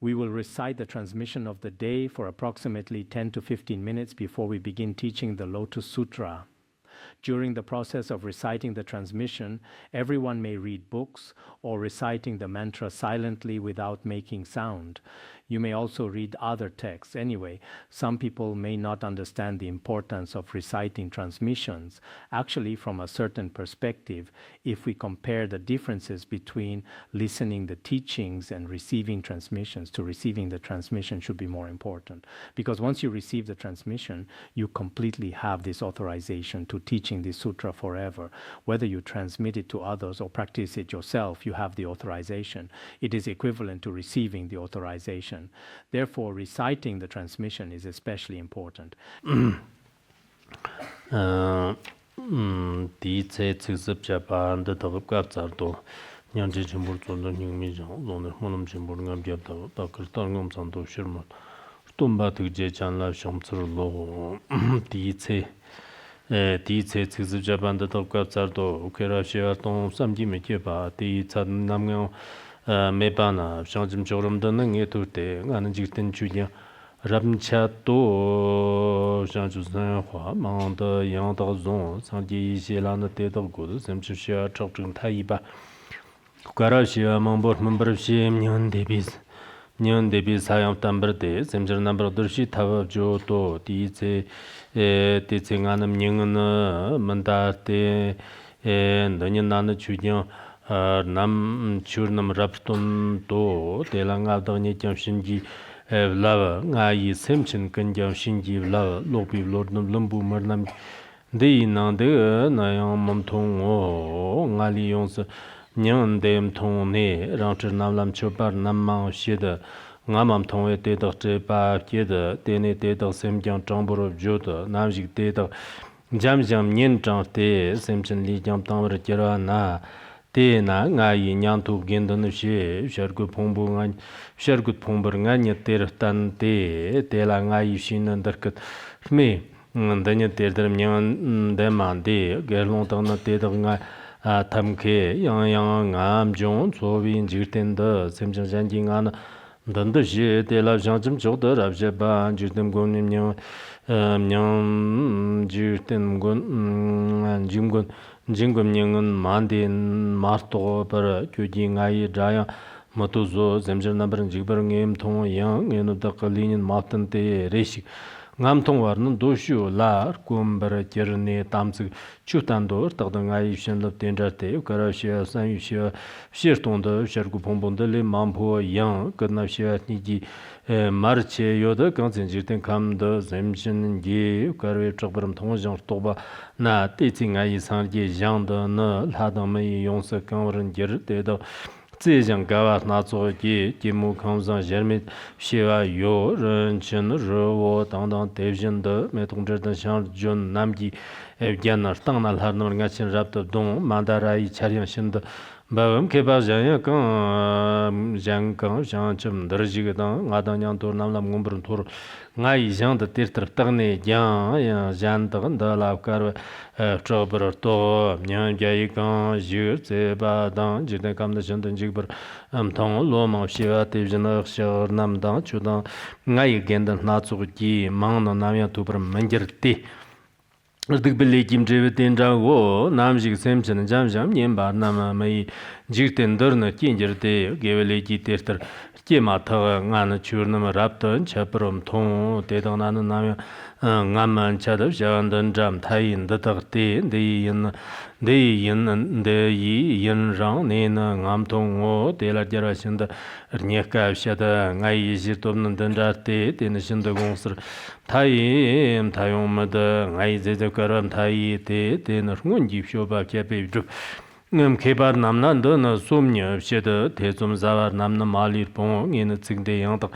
We will recite the transmission of the day for approximately 10 to 15 minutes before we begin teaching the Lotus Sutra. During the process of reciting the transmission, everyone may read books or reciting the mantra silently without making sound. You may also read other texts. Anyway, some people may not understand the importance of reciting transmissions. Actually, from a certain perspective, if we compare the differences between listening the teachings and receiving transmissions, to receiving the transmission should be more important. Because once you receive the transmission, you completely have this authorization to teaching this sutra forever. Whether you transmit it to others or practice it yourself, you have the authorization. It is equivalent to receiving the authorization. Therefore, reciting the transmission is especially important. Mebana, Shanjim Joram Dunning, Etute, Anajik Julia, Rabinchato, Shanjus, Mount Yang Zon, Sanji, Zelana, Ted of Good, Semchia, Chokchun Taiba, Kukarashia, Mambot, member of Shim, Nyan Debis, High of Tamberte, Semjer number of the sheet of Joto, Tice, Titsing Anam Yang, Mandate, and Danyan Chudian. Nam Churnam Rapton to Telanga Dani Shinji Lava, Ngai Simpson Kanjam Shinji Lava, Lopi Lord Lumbu Mernam De Nande, Nayan Mamtong, Ngali Yons, Nyan Dem Tone, Rancher Namlam Chopar Namma Shida, Namam Tone, Dr. Pa Kida, Dene Data Semjan Chamber of Jota, Namjik Data, Jam Nyen Chante, Simpson Lee Jam Tamara Jerana. Tena ngai nyantu gendan she shargu pombu ngan shargut pombur nganya ter tan te la ngai shin ndarkat me ndanya ter dram nyan demande gerlon tan te da nga tamke yang ngam jon chobin jirten da semjan janji ngana danda she te la janjim jogda rabje ba jirtem gonim nyang jirten gon jimgon Jingum Mandin Marto per Kudingai Jaya Matuzo, Zemjer number and Jibbergame Tong Yang and the Kalinin Martin Te Reshik. Namtong Warnon Doshu La Kumber Jerny Tamsik Chutandor, Tadangai Shen of Danger Te, Karashia, San Yushia, Shirtonda, Shergupombondele, Mampo, Yang, Kadnashia Niji, Marche Yoda, Consenjitan Kam the Zemshin Ye, Kare Chopram Tongjang Toba, Na Teaching I Sanji Janda, Na Ladame Yonsa Kamran Jerteda. Zhejiang Gawa Nazo Ji, Jimu Kamzang Jermit, Shiva Yo, Ren Chen, Rewo, Dangdang, Devjin de, Metong Zhedan Shang, Jun Namji, Evgenar, Tangnal Harnor Gachin Raptor Dong, Mandarai, Charian Shind, Bavum Keba Jaya Kang, Jang Kang, Shang Chim, Derjigadang, Adanyang Tor Namlam Gumbran Tor, Ngai Jang the Tirter Tagni, Yang, Jan Taganda, Lavkar, Trober To, Yang Jaikan, Jur, Zeba, Dang, Jidakam the Shantan Jigber, Tong, Loma, Shiva, Tivjana, Shar Namdang, Chudan, Ngai Gendan, Natsuki, Mang, Namia Tupra, Mangerti. Erdikbili Kim Jevitin Jago, Namjik Simpson, Jamjam, Yemba, Nama, May, Jikten Durna, Kinjerte, Gaveli Theatre, Kimata, Nana Churnam, Rapton, Chaperom, Ton, Tedanan, Namia, Ngaman, Chadav, Jandan, Jam, Tain, the Tarte, the Yin, the Yin Rang, Nena, Namton, De la Generation, the Nieka, Shada, Ngai, Zitom, Dandarte, Tenation the Gonster, Tai, Tayom, the Ngai, the Karam, Tai, Ten, Runji, Shoba, Cape. Kebar Namna, Dona, Sumnia, Shedder, Tesum Zavar, Namna Mali, Pong, in a Tsing de Yant,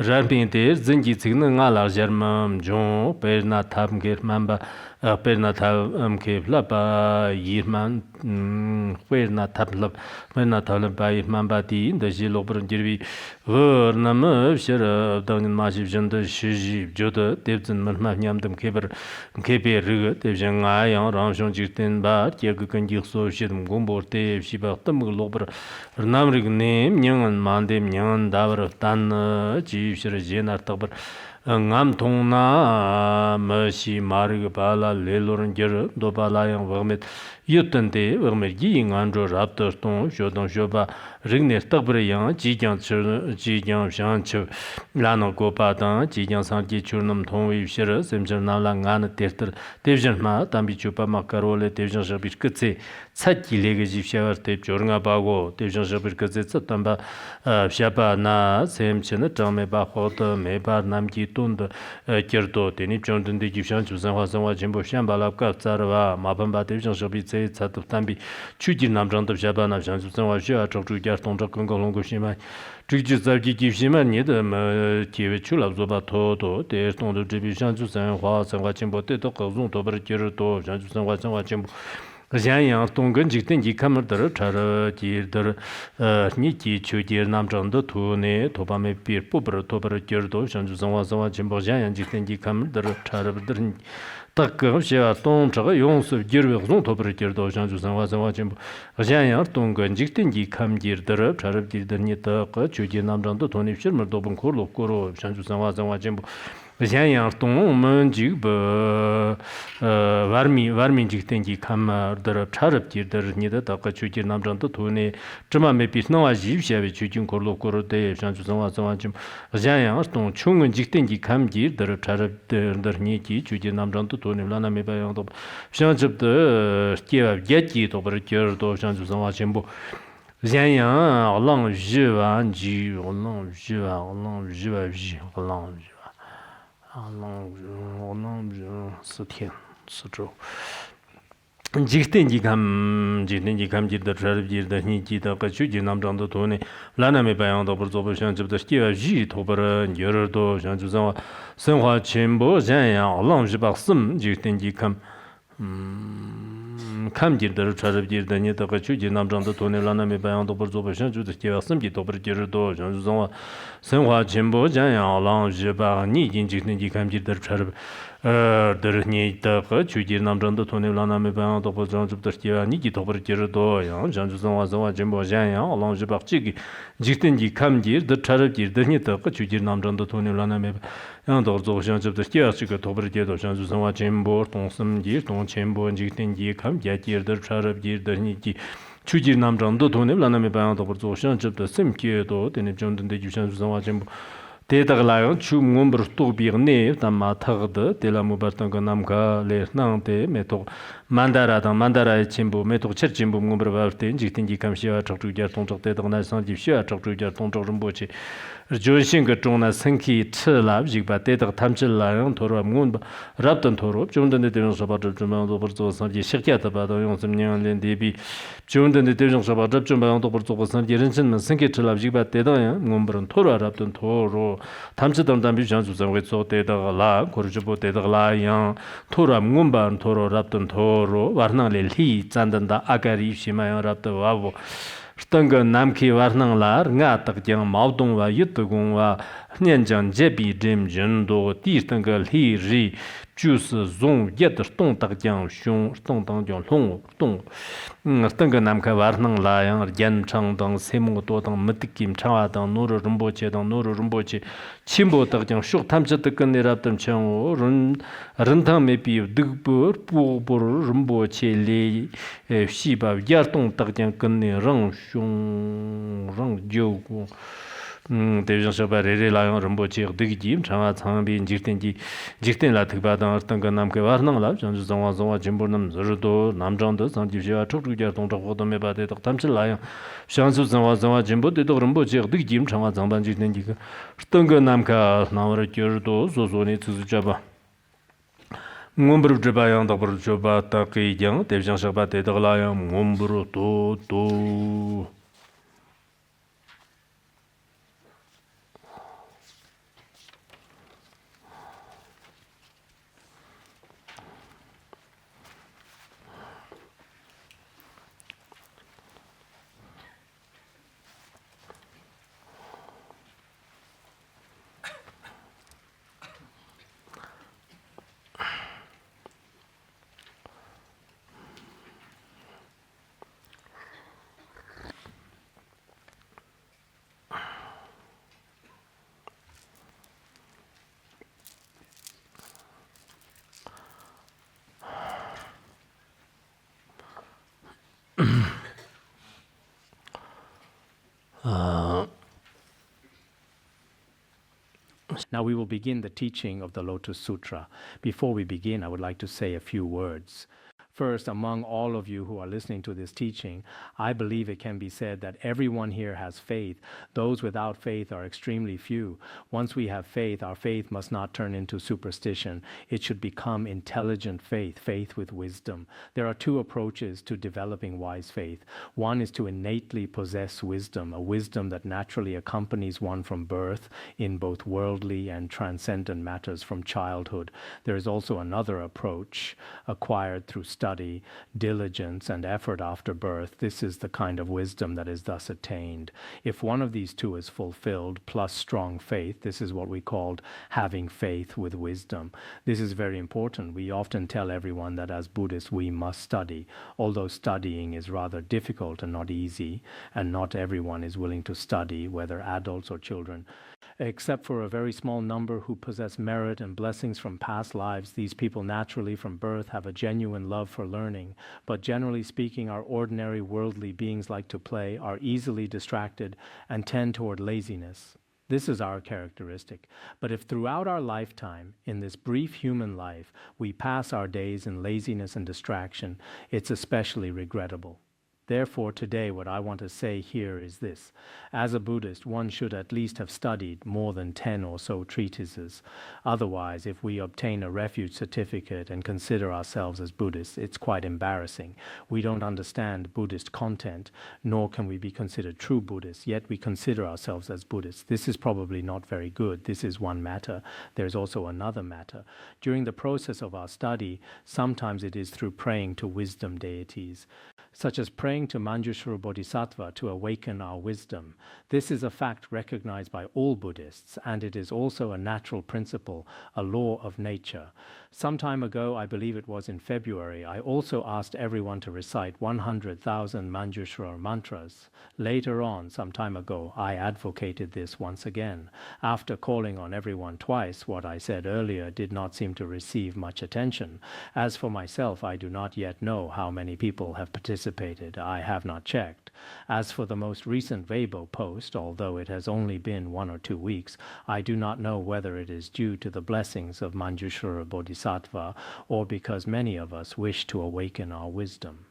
Ramping Te, Zinji Tsing, Ala, German, John, Perna, Tam, Get Mamba, perna tal ke flapa yirman perna taplap perna talpa yirman bati de jilo brunjirvi nam shara dangin masif janda shiji joda devzin marma nyamdam keber keber rig devjang ayang ramshong jiten ba kyag kanji so shidum gomborte shiba tam lobr namrig ne nyang mandem nyang davar tan ji shira jenar tabar ngam thongna mashi marg bala lelorn ger do bala yang wagmet yutante wagmet gi ngandro raptor ton jodon joba rigne tabre yang ji jang shang chu lano go pa dan ji jang sang ji churnam thong wi shir semjer na la ngan terter devjan ma tambi chupa makarole devjan jabir ketse tsaki lege ji shawar te jornga bago devjan jabir ketse tsatamba shapa na semchen tame ba khot me bar nam ji tund kerdo teni chondin de gifshan chusan hwa sanwa jimbo shambala ka tsarwa mapam ba devjan jabi tse tsat tambi chujir nam jang de shaba na shan chusan hwa shya chok chu gyar tong chok kong long go shima chujir zargi gifshima ni de ma tiwe chula zo ba to to de tong de jibi shan chusan hwa sanwa jimbo te to ko zong to bar ker to shan chusan hwa sanwa jimbo yang tonggen jikten ji kamar dar chara ji dar ni ji chu ji nam jang de tu ne to ba me bir pu bar to bar ger do shan ju zang wa jimbo yang jikten ji kamar dar chara dar tak ge xia tong zhe ge yong su ji ru zong to bar ger do shan ju zang wa jimbo yang tonggen jikten ji kam ji dar chara ji dar ni ta ge chu ji nam jang de to ne shir mer do bun ko lo ko ro shan ju zang wa jimbo yang tong men ji ba warmi jikten ji kamar dar charab ji dar ni da ka chu ji nam jang de to ne zma me bi na wa ji xia be chu jin ko lo ko ro de shan ju zang wa jim yang tong chung jikten ji kam ji dar charab dar ni ji chu ji nam jang de to ne la na me ba yang do shan jib de ge ge ji to bar ge do shan ju zang wa jim bo yang lang ji wan ji lang ji lang4天4周jikten ji kam ji da charab ji da ni ji da ka chu ji nam jang da to ne la na me ba yang da bur zo bu shan ji da ji wa ji to bar yer do shan ju zang sen hua chen bo yang lang ji ba sim jikten ji kam kam ji da charab ji da ni da ka chu ji nam jang da to ne la na me ba yang da bur zo bu shan ju da ji wa sim ji to bar yer do shan ju zang sen hua chen bo yang lang ji ba ni jin jikten ji kam ji da charab dar ni da ge chu ji nam jang de to ne la na me ba do bo zang zub de ji ni ji to bar ji do yang zhang zu zang wa jin bo zhang yang lang ji ba ji gi jikten ji kam ji de char ji de ni da ge chu ji nam jang de to ne la na me yang do zo zhang zub de ji ji ge to bar ji do zhang zu zang wa jin bo tong sim ji tong chen bo jikten ji kam ja ji de char ji de ni ji chu ji nam jang de to ne la na me ba do bo zo zhang zub de sim ki do de ne zhang de ji zhang zu zang wa jin bo 대다글라요 추문버 또비르네 담마 타거드 델라무바탄 남가 레스나한테 메토 만다라의 친부 메토 쳇친부 문버 바르테 인지팅지 감시와 적주자 동적 대덕나 상집시와 적주자 동적 름보치 조신거 중나 생키 츠라 지바 대덕 탐질라요 도로 문바 랍던 도로 좀던데 되면서 바들 좀도 버서 상지 식야다 바도 용심년len 대비 좀던데 되면서 바들 좀도 버서 상지 렌신은 생키 츠라 지바 대덕야 문버는 토로 랍던 도로 탐지던 담비 장수상회 소대다가 라 고르주보 대다가 라양 토라 문반 토로 랍던 토로 와르나레 리 잔단다 아가리 시마야 랍도 와보 스탄가 남키 와르낭라 nga takjang maudong wa yitgong wa nianjang jebi jem jendo di stanga li ri juice zong yet tong takjang shong tong tong jong long tong stanga namka warnang la yang yan chang dang semo to dang mitikim chawa dang noro rumboche chimbo takjang shuk tamcha takkan neraptam chang run rintang me pi digbur pu bur rumboche le shiba yar tong takjang kan ne rang shong rang jogo 대전 서바레레 라용 럼보치 드기짐 장아 창비 직ten 라 특바당 어떤 거 남게 와르능라 전주 정화정화 진보는 저도 남정도 상지시와 촉촉자 동적 호도메 바데 덕탐칠 라용 샹수 정화정화 진보도 럼보치 드기짐 장아 장반 직ten 기가 어떤 거 남가 나오르 겨도 소소니 주주자바 ngombrub jbayang da bur joba ta qiyang devjang shaba de daglayang ngombru to Now we will begin the teaching of the Lotus Sutra. Before we begin, I would like to say a few words. First, among all of you who are listening to this teaching, I believe it can be said that everyone here has faith. Those without faith are extremely few. Once we have faith, our faith must not turn into superstition. It should become intelligent faith, faith with wisdom. There are two approaches to developing wise faith. One is to innately possess wisdom, a wisdom that naturally accompanies one from birth in both worldly and transcendent matters from childhood. There is also another approach acquired through study, diligence, and effort after birth. This is the kind of wisdom that is thus attained. If one of these two is fulfilled, plus strong faith, this is what we called having faith with wisdom. This is very important. We often tell everyone that as Buddhists we must study, although studying is rather difficult and not easy, and not everyone is willing to study, whether adults or children. Except for a very small number who possess merit and blessings from past lives, these people naturally from birth have a genuine love for learning. But generally speaking, our ordinary worldly beings like to play, are easily distracted, and tend toward laziness. This is our characteristic. But if throughout our lifetime, in this brief human life, we pass our days in laziness and distraction, it's especially regrettable. Therefore, today what I want to say here is this. As a Buddhist, one should at least have studied more than 10 or so treatises. Otherwise, if we obtain a refuge certificate and consider ourselves as Buddhists, it's quite embarrassing. We don't understand Buddhist content, nor can we be considered true Buddhists, yet we consider ourselves as Buddhists. This is probably not very good. This is one matter. There's also another matter. During the process of our study, sometimes it is through praying to wisdom deities, such as praying to Manjushra Bodhisattva to awaken our wisdom. This is a fact recognized by all Buddhists, and it is also a natural principle, a law of nature. Some time ago, I believe it was in February, I also asked everyone to recite 100,000 Manjushra mantras. Later on, some time ago, I advocated this once again. After calling on everyone twice, what I said earlier did not seem to receive much attention. As for myself, I do not yet know how many people have participated. I have not checked. As for the most recent Weibo post, although it has only been 1 or 2 weeks, I do not know whether it is due to the blessings of Manjushra Bodhisattva or because many of us wish to awaken our wisdom.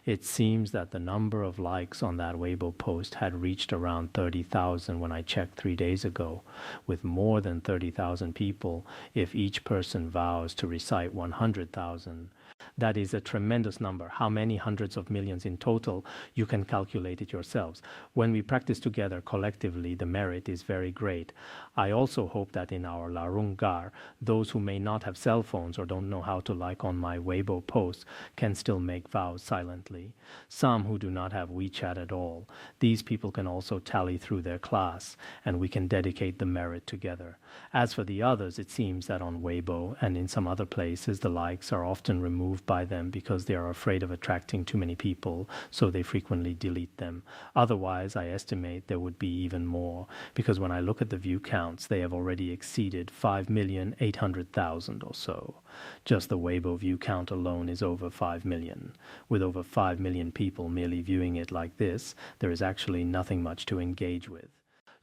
It seems that the number of likes on that Weibo post had reached around 30,000 when I checked 3 days ago. With more than 30,000 people, if each person vows to recite 100,000, that is a tremendous number. How many hundreds of millions in total? You can calculate it yourselves. When we practice together collectively, the merit is very great. I also hope that in our Larung Gar, those who may not have cell phones or don't know how to like on my Weibo posts can still make vows silently. Some who do not have WeChat at all. These people can also tally through their class, and we can dedicate the merit together. As for the others, it seems that on Weibo and in some other places, the likes are often removed by them because they are afraid of attracting too many people, so they frequently delete them. Otherwise, I estimate there would be even more, because when I look at the view counts, they have already exceeded 5,800,000 or so. Just the Weibo view count alone is over 5 million. With over 5 million people merely viewing it like this, there is actually nothing much to engage with.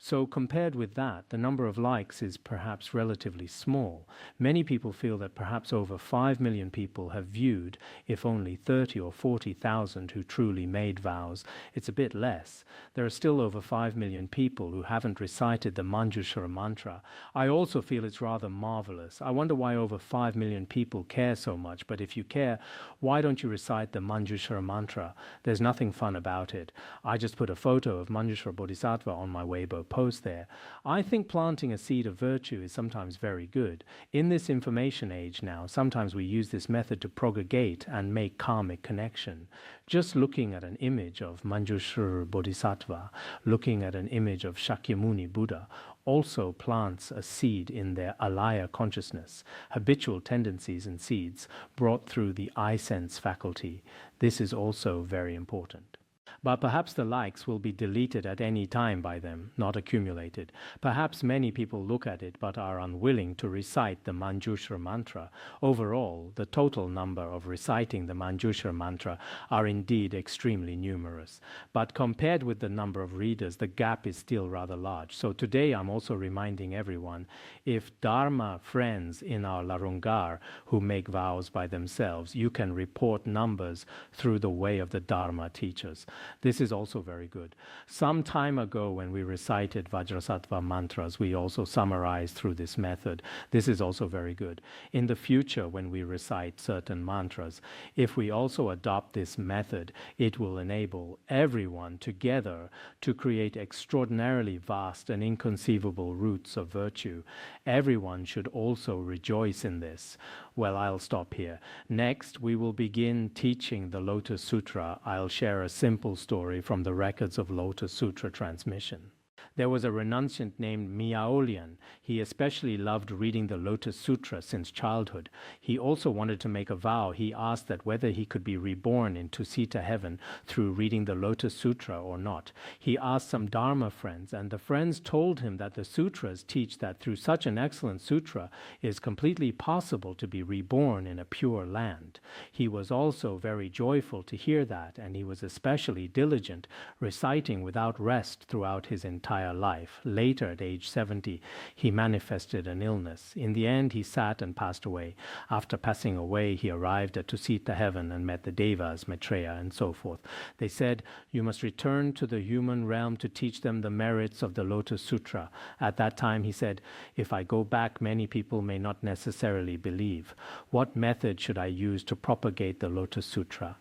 So compared with that, the number of likes is perhaps relatively small. Many people feel that perhaps over 5 million people have viewed, if only 30 or 40,000 who truly made vows. It's a bit less. There are still over 5 million people who haven't recited the Manjushra mantra. I also feel it's rather marvelous. I wonder why over 5 million people care so much, but if you care, why don't you recite the Manjushra mantra? There's nothing fun about it. I just put a photo of Manjushra Bodhisattva on my Weibo post there. I think planting a seed of virtue is sometimes very good. In this information age now, sometimes we use this method to propagate and make karmic connection. Just looking at an image of Manjushra Bodhisattva, looking at an image of Shakyamuni Buddha, also plants a seed in their alaya consciousness, habitual tendencies and seeds brought through the eye sense faculty. This is also very important. But perhaps the likes will be deleted at any time by them, not accumulated. Perhaps many people look at it but are unwilling to recite the Manjushra mantra. Overall, the total number of reciting the Manjushra mantra are indeed extremely numerous. But compared with the number of readers, the gap is still rather large. So today I'm also reminding everyone, if Dharma friends in our Larungar who make vows by themselves, you can report numbers through the way of the Dharma teachers. This is also very good. Some time ago when we recited Vajrasattva mantras, we also summarized through this method. This is also very good. In the future, when we recite certain mantras, if we also adopt this method, it will enable everyone together to create extraordinarily vast and inconceivable roots of virtue. Everyone should also rejoice in this. Well, I'll stop here. Next, we will begin teaching the Lotus Sutra. I'll share a simple story from the records of Lotus Sutra transmission. There was a renunciant named Miaolian. He especially loved reading the Lotus Sutra since childhood. He also wanted to make a vow. He asked that whether he could be reborn into Sita heaven through reading the Lotus Sutra or not. He asked some Dharma friends, and the friends told him that the sutras teach that through such an excellent sutra it is completely possible to be reborn in a pure land. He was also very joyful to hear that, and he was especially diligent, reciting without rest throughout his entire life. Later, at age 70, he manifested an illness. In the end, he sat and passed away. After passing away, he arrived at Tusita heaven and met the Devas, Maitreya, and so forth. They said, "You must return to the human realm to teach them the merits of the Lotus Sutra." At that time, he said, "If I go back, many people may not necessarily believe. What method should I use to propagate the Lotus Sutra?"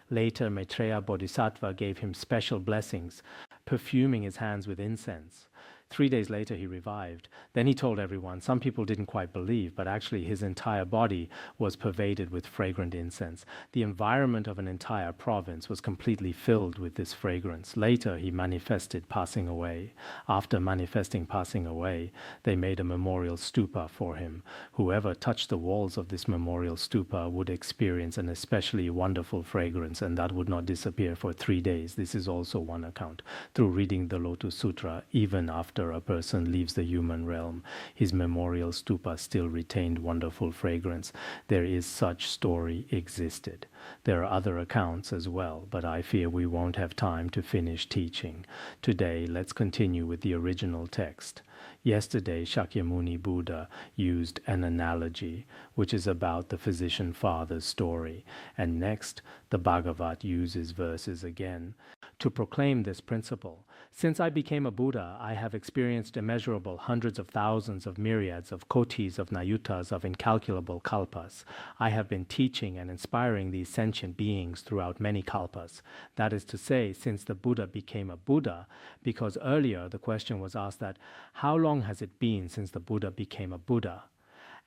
Later, Maitreya Bodhisattva gave him special blessings, perfuming his hands with incense. 3 days later, he revived. Then he told everyone. Some people didn't quite believe, but actually his entire body was pervaded with fragrant incense. The environment of an entire province was completely filled with this fragrance. Later, he manifested passing away. After manifesting passing away, they made a memorial stupa for him. Whoever touched the walls of this memorial stupa would experience an especially wonderful fragrance, and that would not disappear for 3 days. This is also one account. Through reading the Lotus Sutra, even after a person leaves the human realm, his memorial stupa still retained wonderful fragrance. There is such story existed. There are other accounts as well, but I fear we won't have time to finish teaching. Today, let's continue with the original text. Yesterday, Shakyamuni Buddha used an analogy, which is about the physician father's story. And next, the Bhagavat uses verses again to proclaim this principle. Since I became a Buddha, I have experienced immeasurable hundreds of thousands of myriads of kotis of nayutas of incalculable kalpas. I have been teaching and inspiring these sentient beings throughout many kalpas. That is to say, since the Buddha became a Buddha, because earlier the question was asked that, how long has it been since the Buddha became a Buddha?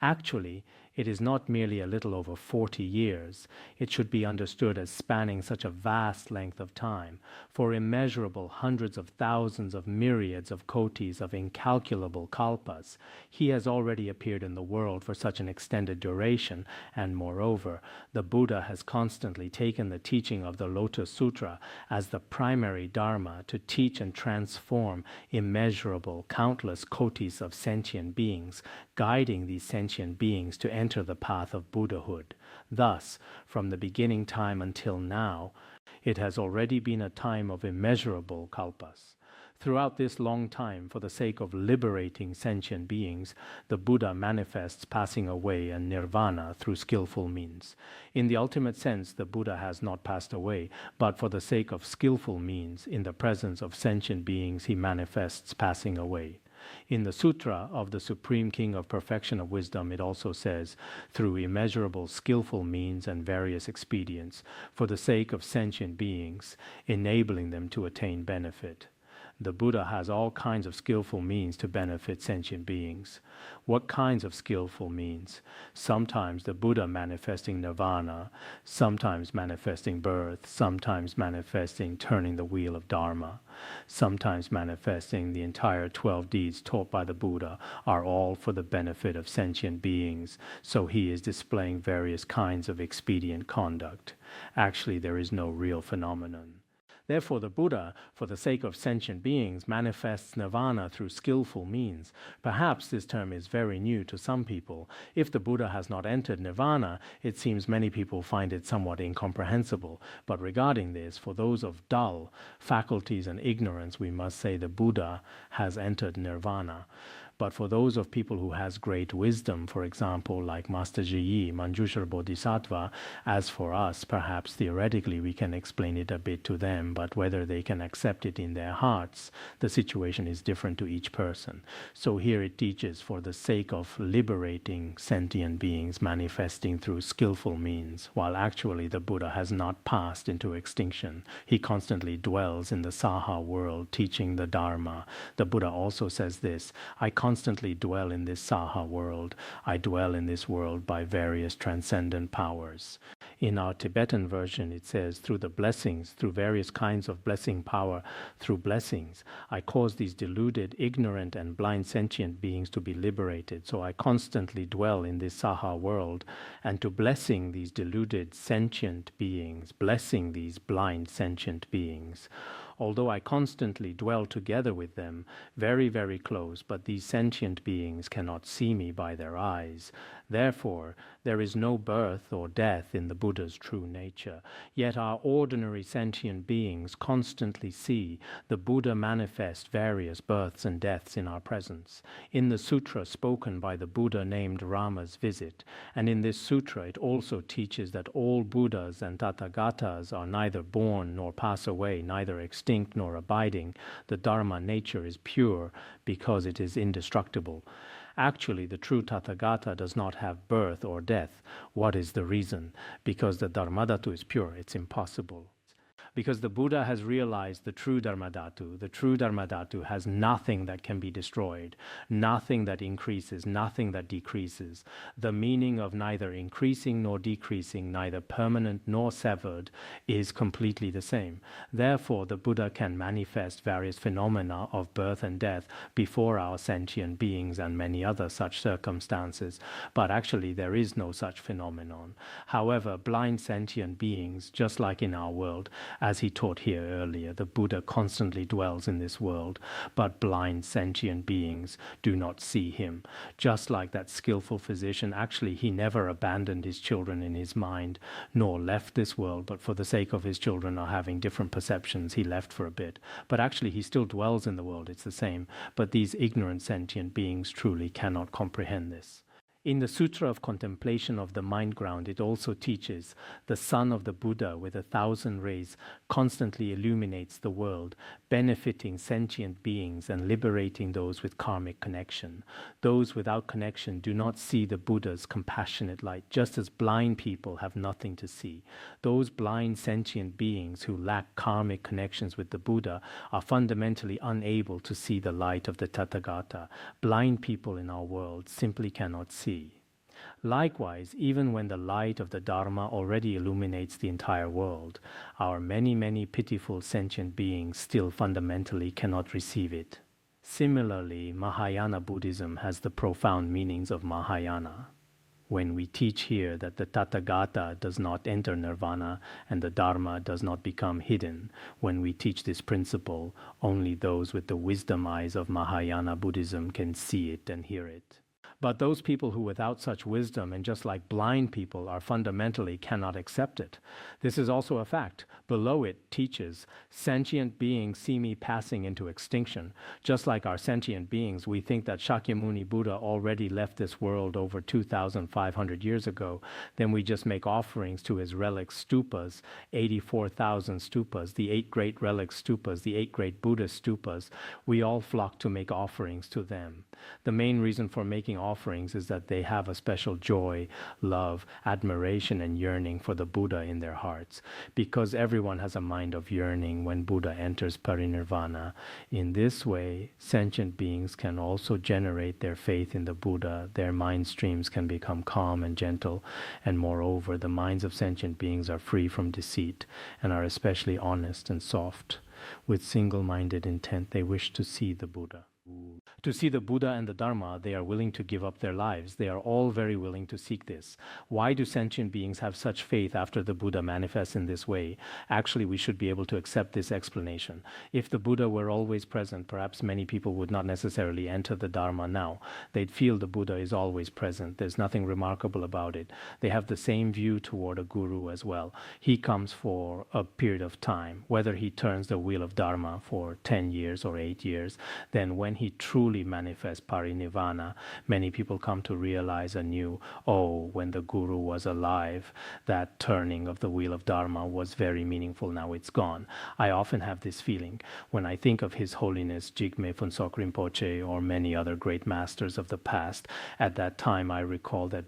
Actually, it is not merely a little over 40 years. It should be understood as spanning such a vast length of time. For immeasurable hundreds of thousands of myriads of kotis of incalculable kalpas, he has already appeared in the world for such an extended duration, and moreover, the Buddha has constantly taken the teaching of the Lotus Sutra as the primary dharma to teach and transform immeasurable, countless kotis of sentient beings, guiding these sentient beings to enter the path of Buddhahood. Thus, from the beginning time until now, it has already been a time of immeasurable kalpas. Throughout this long time, for the sake of liberating sentient beings, the Buddha manifests passing away and nirvana through skillful means. In the ultimate sense, the Buddha has not passed away, but for the sake of skillful means, in the presence of sentient beings, he manifests passing away. In the Sutra of the Supreme King of Perfection of Wisdom, it also says, through immeasurable skillful means and various expedients, for the sake of sentient beings, enabling them to attain benefit. The Buddha has all kinds of skillful means to benefit sentient beings. What kinds of skillful means? Sometimes the Buddha manifesting nirvana, sometimes manifesting birth, sometimes manifesting turning the wheel of Dharma, sometimes manifesting the entire 12 deeds taught by the Buddha are all for the benefit of sentient beings, so he is displaying various kinds of expedient conduct. Actually, there is no real phenomenon. Therefore, the Buddha, for the sake of sentient beings, manifests nirvana through skillful means. Perhaps this term is very new to some people. If the Buddha has not entered nirvana, it seems many people find it somewhat incomprehensible. But regarding this, for those of dull faculties and ignorance, we must say the Buddha has entered nirvana. But for those of people who has great wisdom, for example, like Master Zhiyi, Manjushra Bodhisattva, as for us, perhaps theoretically we can explain it a bit to them, but whether they can accept it in their hearts, the situation is different to each person. So here it teaches for the sake of liberating sentient beings manifesting through skillful means, while actually the Buddha has not passed into extinction. He constantly dwells in the Saha world, teaching the Dharma. The Buddha also says this, I constantly dwell in this Saha world. I dwell in this world by various transcendent powers. In our Tibetan version, it says, through the blessings, through various kinds of blessing power, through blessings, I cause these deluded, ignorant, and blind sentient beings to be liberated. So I constantly dwell in this Saha world, and to blessing these deluded sentient beings, blessing these blind sentient beings. Although I constantly dwell together with them, very, very close, but these sentient beings cannot see me by their eyes. Therefore, there is no birth or death in the Buddha's true nature. Yet our ordinary sentient beings constantly see the Buddha manifest various births and deaths in our presence. In the sutra spoken by the Buddha named Rama's visit, and in this sutra it also teaches that all Buddhas and Tathagatas are neither born nor pass away, neither extinct nor abiding. The Dharma nature is pure because it is indestructible. Actually, the true Tathagata does not have birth or death. What is the reason? Because the Dharmadhatu is pure. It's impossible. Because the Buddha has realized the true Dharmadhatu. The true Dharmadhatu has nothing that can be destroyed, nothing that increases, nothing that decreases. The meaning of neither increasing nor decreasing, neither permanent nor severed, is completely the same. Therefore, the Buddha can manifest various phenomena of birth and death before our sentient beings and many other such circumstances. But actually, there is no such phenomenon. However, blind sentient beings, just like in our world, as he taught here earlier, the Buddha constantly dwells in this world, but blind sentient beings do not see him. Just like that skillful physician, actually he never abandoned his children in his mind, nor left this world, but for the sake of his children are having different perceptions, he left for a bit. But actually he still dwells in the world, it's the same. But these ignorant sentient beings truly cannot comprehend this. In the Sutra of Contemplation of the Mind Ground, it also teaches the sun of the Buddha with 1,000 rays constantly illuminates the world, benefiting sentient beings and liberating those with karmic connection. Those without connection do not see the Buddha's compassionate light, just as blind people have nothing to see. Those blind sentient beings who lack karmic connections with the Buddha are fundamentally unable to see the light of the Tathagata. Blind people in our world simply cannot see. Likewise, even when the light of the Dharma already illuminates the entire world, our many, many pitiful sentient beings still fundamentally cannot receive it. Similarly, Mahayana Buddhism has the profound meanings of Mahayana. When we teach here that the Tathagata does not enter nirvana and the Dharma does not become hidden, when we teach this principle, only those with the wisdom eyes of Mahayana Buddhism can see it and hear it. But those people who without such wisdom and just like blind people are fundamentally cannot accept it. This is also a fact. Below it teaches, sentient beings see me passing into extinction. Just like our sentient beings, we think that Shakyamuni Buddha already left this world over 2,500 years ago. Then we just make offerings to his relic stupas, 84,000 stupas, the 8 great relic stupas, the 8 great Buddhist stupas. We all flock to make offerings to them. The main reason for making offerings is that they have a special joy, love, admiration, and yearning for the Buddha in their hearts. Because everyone has a mind of yearning when Buddha enters parinirvana. In this way, sentient beings can also generate their faith in the Buddha. Their mind streams can become calm and gentle. And moreover, the minds of sentient beings are free from deceit and are especially honest and soft. With single-minded intent, they wish to see the Buddha. To see the Buddha and the Dharma, they are willing to give up their lives. They are all very willing to seek this. Why do sentient beings have such faith after the Buddha manifests in this way? Actually, we should be able to accept this explanation. If the Buddha were always present, perhaps many people would not necessarily enter the Dharma now. They'd feel the Buddha is always present. There's nothing remarkable about it. They have the same view toward a guru as well. He comes for a period of time, whether he turns the wheel of Dharma for 10 years or 8 years, then when he truly manifests parinirvana, many people come to realize anew, oh, when the guru was alive, that turning of the wheel of Dharma was very meaningful, now it's gone. I often have this feeling when I think of His Holiness Jigme Phuntsok Rinpoche or many other great masters of the past. At that time I recall that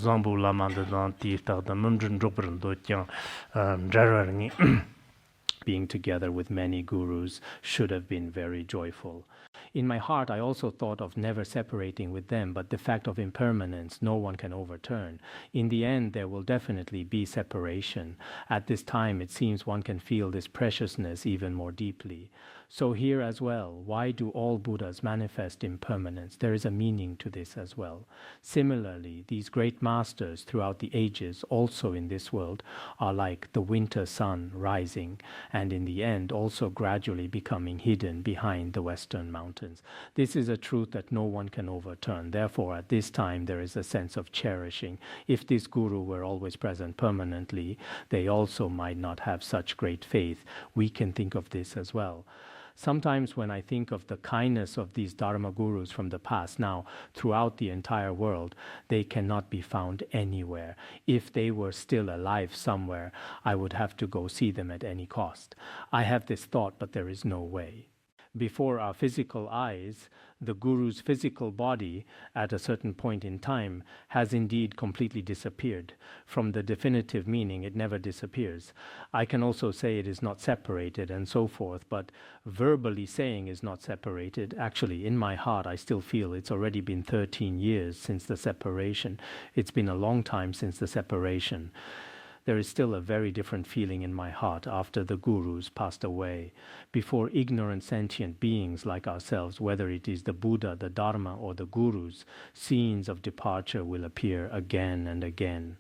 being together with many gurus should have been very joyful. In my heart, I also thought of never separating with them, but the fact of impermanence no one can overturn. In the end, there will definitely be separation. At this time, it seems one can feel this preciousness even more deeply. So here as well, why do all Buddhas manifest impermanence? There is a meaning to this as well. Similarly, these great masters throughout the ages, also in this world, are like the winter sun rising, and in the end also gradually becoming hidden behind the western mountains. This is a truth that no one can overturn. Therefore, at this time, there is a sense of cherishing. If this guru were always present permanently, they also might not have such great faith. We can think of this as well. Sometimes when I think of the kindness of these Dharma gurus from the past, now throughout the entire world, they cannot be found anywhere. If they were still alive somewhere, I would have to go see them at any cost. I have this thought, but there is no way. Before our physical eyes, the guru's physical body at a certain point in time has indeed completely disappeared. From the definitive meaning, it never disappears. I can also say it is not separated and so forth, but verbally saying is not separated. Actually, in my heart, I still feel it's already been 13 years since the separation. It's been a long time since the separation. There is still a very different feeling in my heart after the gurus passed away. Before ignorant sentient beings like ourselves, whether it is the Buddha, the Dharma, or the gurus, scenes of departure will appear again and again.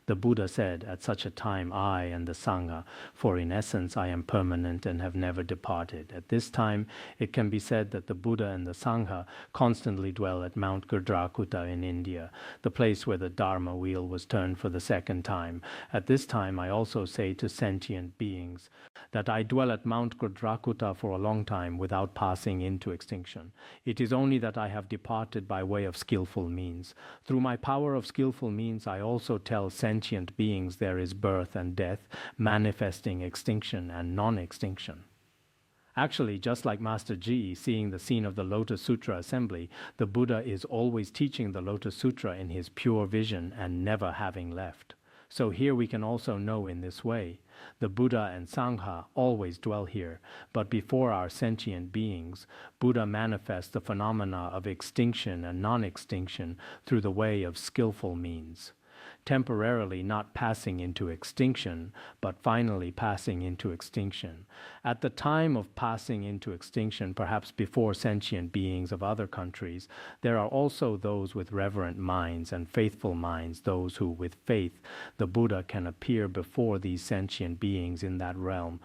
The Buddha said, at such a time I and the Sangha, for in essence I am permanent and have never departed. At this time, it can be said that the Buddha and the Sangha constantly dwell at Mount Gurdrakuta in India, the place where the Dharma wheel was turned for the second time. At this time, I also say to sentient beings that I dwell at Mount Gurdrakuta for a long time without passing into extinction. It is only that I have departed by way of skillful means. Through my power of skillful means, I also tell sentient beings there is birth and death, manifesting extinction and non-extinction. Actually, just like Master Ji seeing the scene of the Lotus Sutra assembly, the Buddha is always teaching the Lotus Sutra in his pure vision and never having left. So here we can also know in this way. The Buddha and Sangha always dwell here, but before our sentient beings, Buddha manifests the phenomena of extinction and non-extinction through the way of skillful means. Temporarily not passing into extinction, but finally passing into extinction. At the time of passing into extinction, perhaps before sentient beings of other countries, there are also those with reverent minds and faithful minds, those who, with faith, the Buddha can appear before these sentient beings in that realm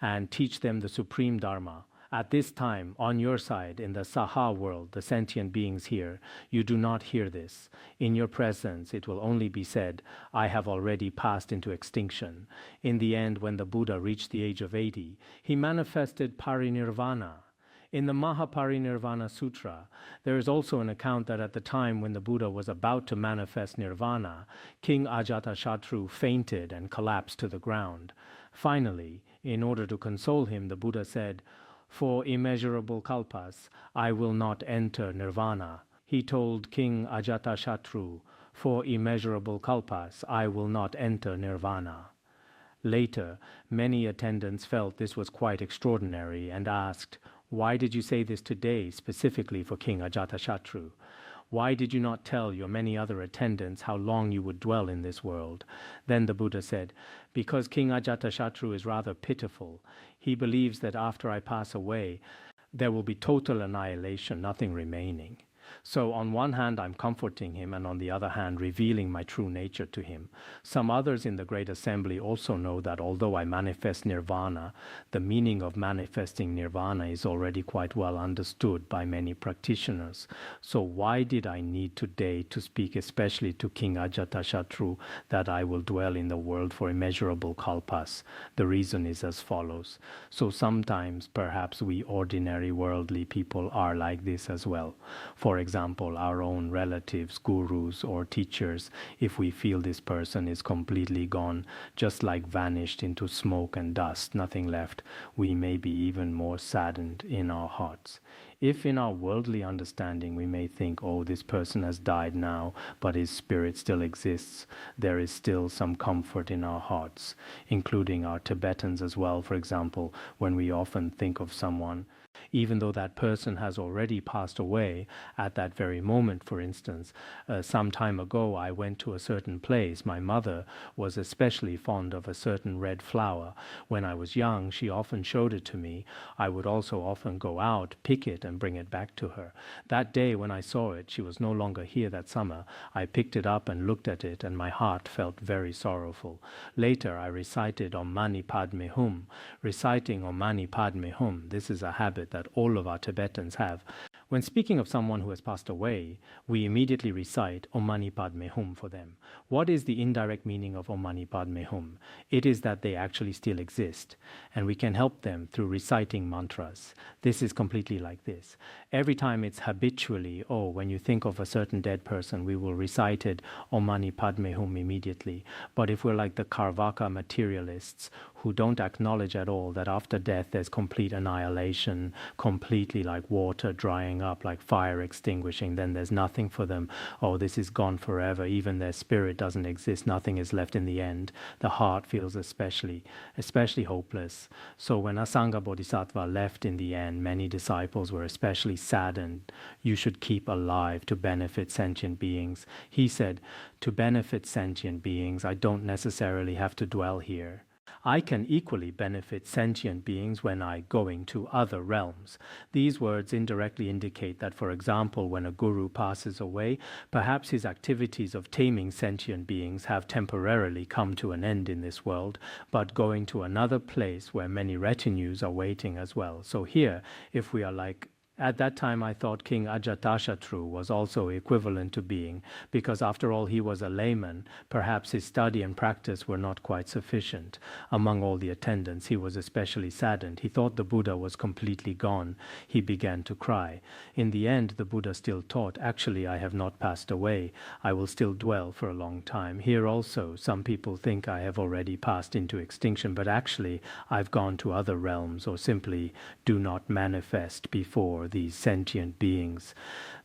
and teach them the supreme Dharma. At this time, on your side, in the Saha world, the sentient beings here, you do not hear this. In your presence, it will only be said, I have already passed into extinction. In the end, when the Buddha reached the age of 80, he manifested parinirvana. In the Mahaparinirvana Sutra, there is also an account that at the time when the Buddha was about to manifest nirvana, King Ajatashatru fainted and collapsed to the ground. Finally, in order to console him, the Buddha said, for immeasurable kalpas, I will not enter nirvana. He told King Ajatashatru, for immeasurable kalpas, I will not enter nirvana. Later, many attendants felt this was quite extraordinary and asked, why did you say this today specifically for King Ajatashatru? Why did you not tell your many other attendants how long you would dwell in this world? Then the Buddha said, because King Ajatashatru is rather pitiful. He believes that after I pass away, there will be total annihilation, nothing remaining. So on one hand, I'm comforting him, and on the other hand, revealing my true nature to him. Some others in the Great Assembly also know that although I manifest nirvana, the meaning of manifesting nirvana is already quite well understood by many practitioners. So why did I need today to speak especially to King Ajatashatru that I will dwell in the world for immeasurable kalpas? The reason is as follows. So sometimes perhaps we ordinary worldly people are like this as well. For example, our own relatives, gurus, or teachers, if we feel this person is completely gone, just like vanished into smoke and dust, nothing left, we may be even more saddened in our hearts. If in our worldly understanding we may think, oh, this person has died now, but his spirit still exists, there is still some comfort in our hearts, including our Tibetans as well, for example, when we often think of someone, even though that person has already passed away at that very moment. For instance, some time ago I went to a certain place. My mother was especially fond of a certain red flower. When I was young, she often showed it to me. I would also often go out, pick it, and bring it back to her. That day when I saw it, she was no longer here that summer. I picked it up and looked at it, and my heart felt very sorrowful. Later I recited Om Mani Padme Hum. Reciting Om Mani Padme Hum, this is a habit that all of our Tibetans have. When speaking of someone who has passed away, we immediately recite Om Mani Padme Hum for them. What is the indirect meaning of Om Mani Padme Hum? It is that they actually still exist, and we can help them through reciting mantras. This is completely like this. Every time it's habitually, when you think of a certain dead person, we will recite it Om Mani Padme Hum immediately. But if we're like the Karvaka materialists, who don't acknowledge at all that after death there's complete annihilation, completely like water drying up, like fire extinguishing, then there's nothing for them. Oh, this is gone forever. Even their spirit doesn't exist. Nothing is left in the end. The heart feels especially hopeless. So when Asanga Bodhisattva left in the end, many disciples were especially saddened. You should keep alive to benefit sentient beings. He said, to benefit sentient beings, I don't necessarily have to dwell here. I can equally benefit sentient beings when I going to other realms. These words indirectly indicate that, for example, when a guru passes away, perhaps his activities of taming sentient beings have temporarily come to an end in this world, but going to another place where many retinues are waiting as well. So here, if we are like, at that time I thought King Ajatashatru was also equivalent to being, because after all he was a layman. Perhaps his study and practice were not quite sufficient. Among all the attendants he was especially saddened. He thought the Buddha was completely gone. He began to cry. In the end the Buddha still taught, actually I have not passed away. I will still dwell for a long time. Here also some people think I have already passed into extinction, but actually I've gone to other realms, or simply do not manifest before these sentient beings.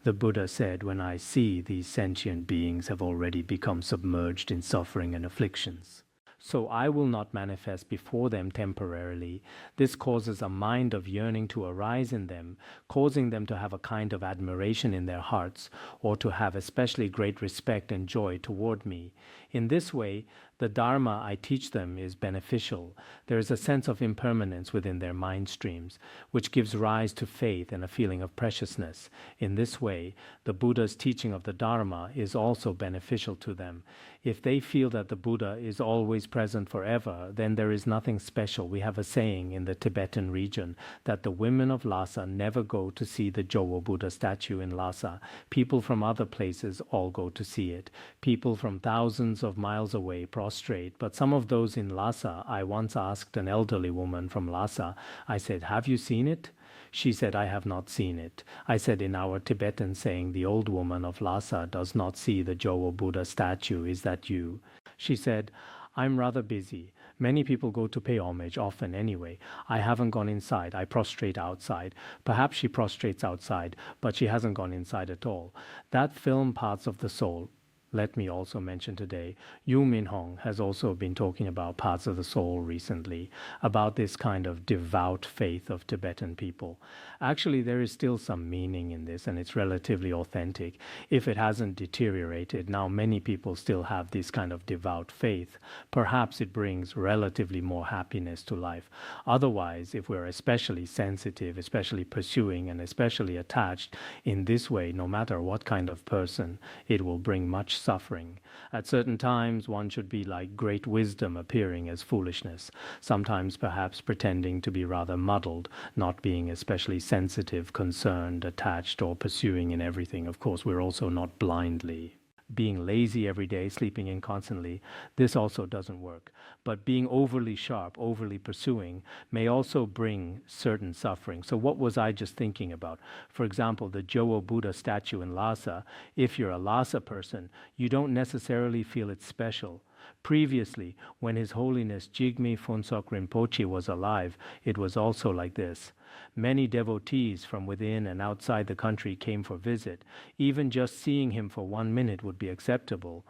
The Buddha said, when I see these sentient beings have already become submerged in suffering and afflictions, so I will not manifest before them temporarily. This causes a mind of yearning to arise in them, causing them to have a kind of admiration in their hearts, or to have especially great respect and joy toward me. In this way, the Dharma I teach them is beneficial. There is a sense of impermanence within their mind streams, which gives rise to faith and a feeling of preciousness. In this way, the Buddha's teaching of the Dharma is also beneficial to them. If they feel that the Buddha is always present forever, then there is nothing special. We have a saying in the Tibetan region that the women of Lhasa never go to see the Jowo Buddha statue in Lhasa. People from other places all go to see it. People from thousands of miles away prostrate, but some of those in Lhasa, I once asked an elderly woman from Lhasa, I said, have you seen it? She said, I have not seen it. I said, in our Tibetan saying, the old woman of Lhasa does not see the Jowo Buddha statue. Is that you? She said, I'm rather busy. Many people go to pay homage, often anyway. I haven't gone inside. I prostrate outside. Perhaps she prostrates outside, but she hasn't gone inside at all. That film parts of the soul. Let me also mention today, Yu Min Hong has also been talking about parts of the soul recently, about this kind of devout faith of Tibetan people. Actually, there is still some meaning in this, and it's relatively authentic. If it hasn't deteriorated, now many people still have this kind of devout faith. Perhaps it brings relatively more happiness to life. Otherwise, if we're especially sensitive, especially pursuing, and especially attached in this way, no matter what kind of person, it will bring much suffering. At certain times, one should be like great wisdom appearing as foolishness, sometimes perhaps pretending to be rather muddled, not being especially sensitive, concerned, attached, or pursuing in everything. Of course, we're also not blindly. Being lazy every day, sleeping in constantly, this also doesn't work. But being overly sharp, overly pursuing, may also bring certain suffering. So what was I just thinking about? For example, the Jowo Buddha statue in Lhasa, if you're a Lhasa person, you don't necessarily feel it's special. Previously, when His Holiness Jigme Phuntsok Rinpoche was alive, it was also like this. Many devotees from within and outside the country came for visit. Even just seeing him for 1 minute would be acceptable.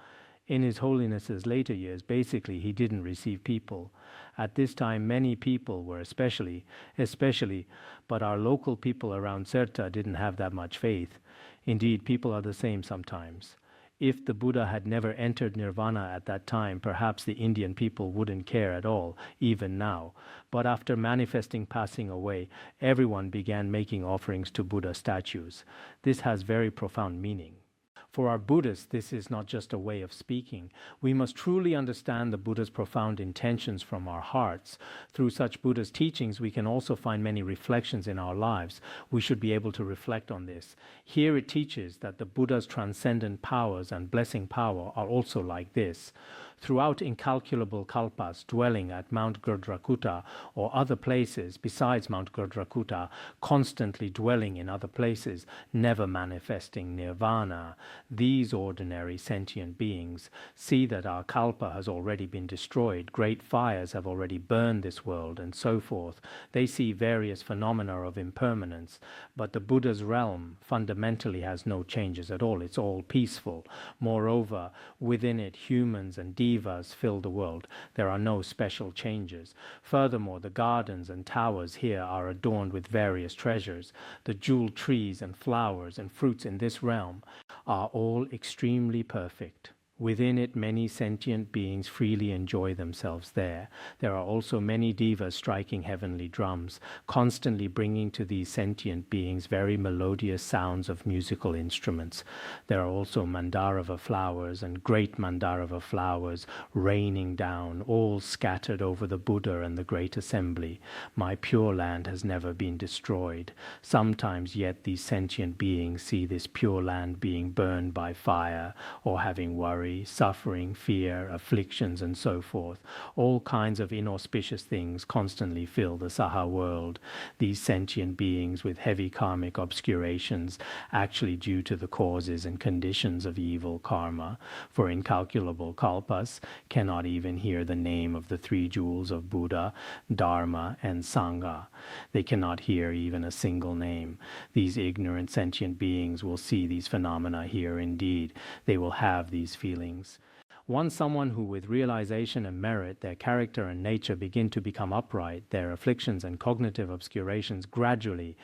In His Holiness's later years, basically, he didn't receive people. At this time, many people were especially, but our local people around Serta didn't have that much faith. Indeed, people are the same sometimes. If the Buddha had never entered nirvana at that time, perhaps the Indian people wouldn't care at all, even now. But after manifesting passing away, everyone began making offerings to Buddha statues. This has very profound meaning. For our Buddhists, this is not just a way of speaking. We must truly understand the Buddha's profound intentions from our hearts. Through such Buddha's teachings, we can also find many reflections in our lives. We should be able to reflect on this. Here it teaches that the Buddha's transcendent powers and blessing power are also like this. Throughout incalculable kalpas, dwelling at Mount Gardrakuta or other places besides Mount Gardrakuta, constantly dwelling in other places, never manifesting nirvana, these ordinary sentient beings see that our kalpa has already been destroyed, great fires have already burned this world, and so forth. They see various phenomena of impermanence, but the Buddha's realm fundamentally has no changes at all. It's all peaceful. Moreover, within it, humans and devas fill the world. There are no special changes. Furthermore, the gardens and towers here are adorned with various treasures. The jeweled trees and flowers and fruits in this realm are all extremely perfect. Within it, many sentient beings freely enjoy themselves there. There are also many devas striking heavenly drums, constantly bringing to these sentient beings very melodious sounds of musical instruments. There are also mandarava flowers and great mandarava flowers raining down, all scattered over the Buddha and the great assembly. My pure land has never been destroyed. Sometimes yet these sentient beings see this pure land being burned by fire or having worry, suffering, fear, afflictions, and so forth. All kinds of inauspicious things constantly fill the Saha world. These sentient beings with heavy karmic obscurations, actually due to the causes and conditions of evil karma, for incalculable kalpas cannot even hear the name of the three jewels of Buddha, Dharma, and Sangha. They cannot hear even a single name. These ignorant sentient beings will see these phenomena here indeed. They will have these feelings. Once someone who with realization and merit, their character and nature begin to become upright, their afflictions and cognitive obscurations gradually